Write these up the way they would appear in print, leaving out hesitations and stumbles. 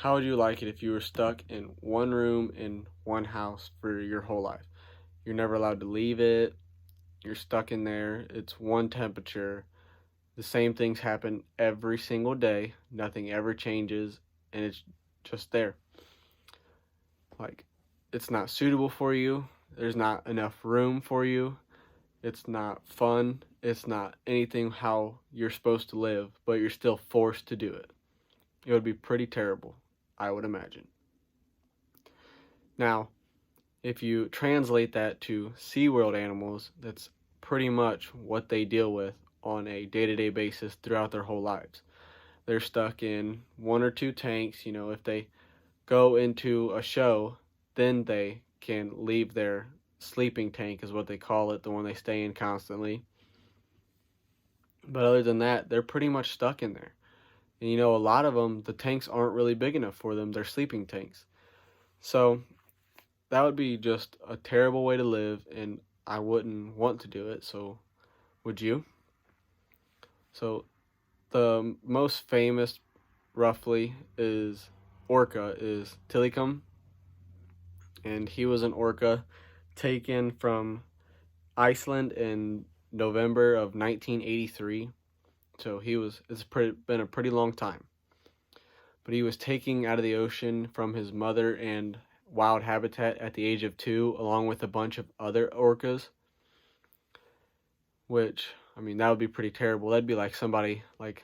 How would you like it if you were stuck in one room in one house for your whole life? You're never allowed to leave it. You're stuck in there. It's one temperature. The same things happen every single day. Nothing ever changes, and it's just there. Like, it's not suitable for you. There's not enough room for you. It's not fun. It's not anything how you're supposed to live, but you're still forced to do it. It would be pretty terrible, I would imagine. Now, if you translate that to SeaWorld animals, that's pretty much what they deal with on a day-to-day basis throughout their whole lives. They're stuck in one or two tanks. If they go into a show, then they can leave their sleeping tank, is what they call it, the one they stay in constantly. But other than that, they're pretty much stuck in there. And a lot of them, the tanks aren't really big enough for them. They're sleeping tanks. So that would be just a terrible way to live, and I wouldn't want to do it. So would you? So the most famous, roughly, is orca, is Tilikum. And he was an orca taken from Iceland in November of 1983. So been a pretty long time. But he was taken out of the ocean from his mother and wild habitat at the age of 2, along with a bunch of other orcas. Which, that would be pretty terrible. That'd be like somebody like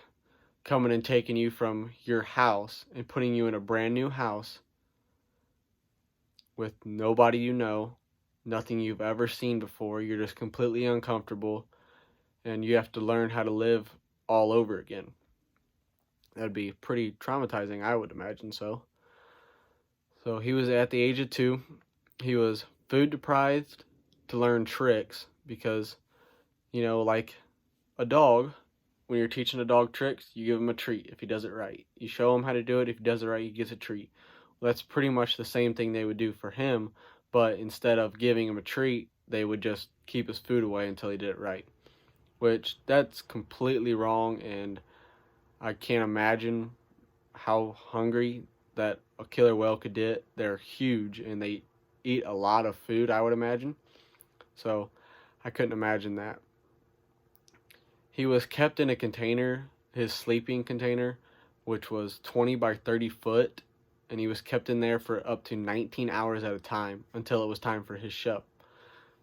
coming and taking you from your house and putting you in a brand new house with nobody you know, nothing you've ever seen before. You're just completely uncomfortable, and you have to learn how to live all over again. That'd be pretty traumatizing, I would imagine so. So he was at the age of 2. He was food deprived to learn tricks because, like a dog, when you're teaching a dog tricks, you give him a treat if he does it right. You show him how to do it. If he does it right, he gets a treat. Well, that's pretty much the same thing they would do for him, but instead of giving him a treat, they would just keep his food away until he did it right. Which, that's completely wrong, and I can't imagine how hungry that a killer whale could get. They're huge, and they eat a lot of food, I would imagine. So, I couldn't imagine that. He was kept in a container, his sleeping container, which was 20 by 30 foot, and he was kept in there for up to 19 hours at a time until it was time for his show.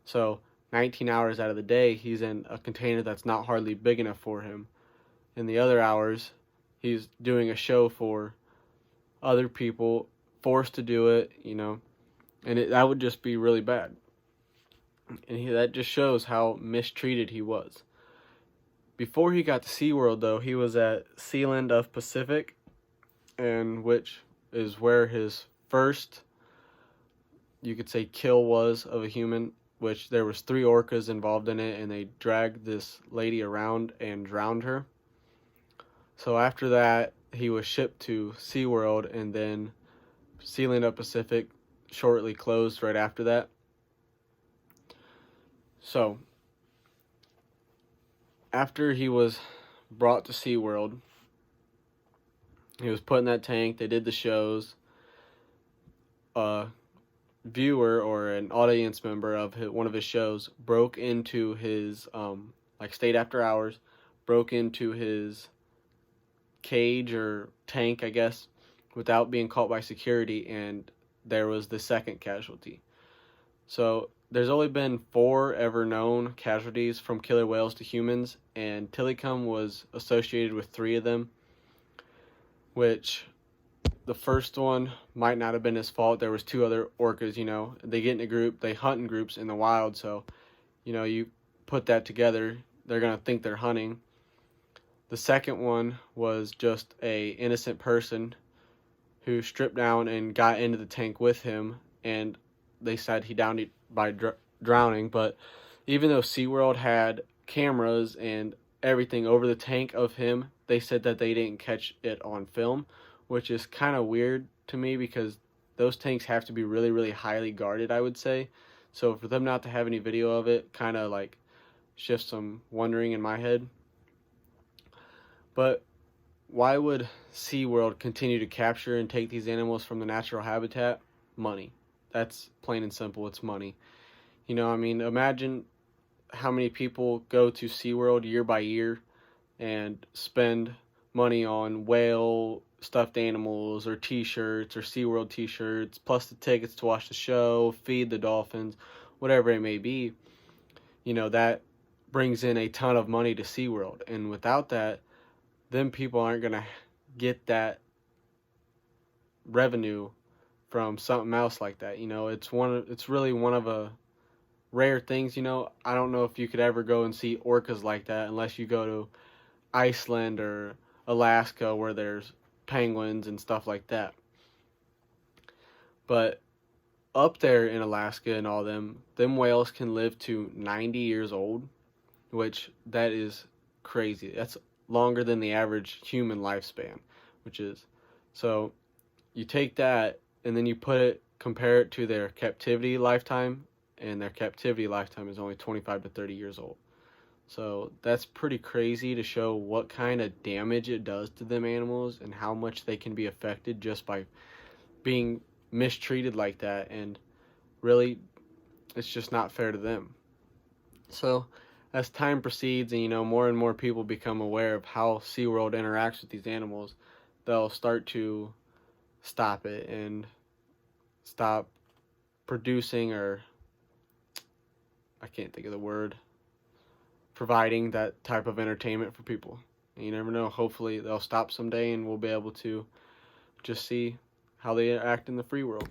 So 19 hours out of the day, he's in a container that's not hardly big enough for him. In the other hours, he's doing a show for other people, forced to do it, and that would just be really bad. And that just shows how mistreated he was. Before he got to SeaWorld, though, he was at Sealand of Pacific, and which is where his first, you could say, kill was of a human, which there was 3 orcas involved in it, and they dragged this lady around and drowned her. So after that, he was shipped to SeaWorld, and then Sealand of Pacific shortly closed right after that. So after he was brought to SeaWorld, he was put in that tank. They did the shows. A viewer or an audience member of one of his shows broke into his, stayed after hours, broke into his cage or tank, I guess, without being caught by security, and there was the second casualty. So there's only been 4 ever known casualties from killer whales to humans, and Tilikum was associated with 3 of them, which the first one might not have been his fault. There was 2 other orcas, they get in a group, they hunt in groups in the wild, so, you put that together, they're going to think they're hunting. The second one was just a innocent person who stripped down and got into the tank with him, and they said he drowned it by drowning. But even though SeaWorld had cameras and everything over the tank of him, they said that they didn't catch it on film, which is kind of weird to me because those tanks have to be really, really highly guarded, I would say. So for them not to have any video of it kind of shifts some wondering in my head. But why would SeaWorld continue to capture and take these animals from the natural habitat? Money. That's plain and simple. It's money. You know, I mean, imagine how many people go to SeaWorld year by year and spend money on whale stuffed animals or t-shirts or SeaWorld t-shirts, plus the tickets to watch the show, feed the dolphins, whatever it may be. You know, that brings in a ton of money to SeaWorld. And without that, then people aren't going to get that revenue from something else like that. You know, it's really one of a rare things. You know, I don't know if you could ever go and see orcas like that unless you go to Iceland or Alaska where there's penguins and stuff like that. But up there in Alaska and all them whales can live to 90 years old, which that is crazy. That's longer than the average human lifespan, which is, so you take that and then you compare it to their captivity lifetime, and their captivity lifetime is only 25 to 30 years old. So that's pretty crazy to show what kind of damage it does to them animals and how much they can be affected just by being mistreated like that. And really, it's just not fair to them. So as time proceeds and, you know, more and more people become aware of how SeaWorld interacts with these animals, they'll start to stop it and stop producing, or I can't think of the word, providing that type of entertainment for people. And you never know, hopefully they'll stop someday and we'll be able to just see how they act in the free world.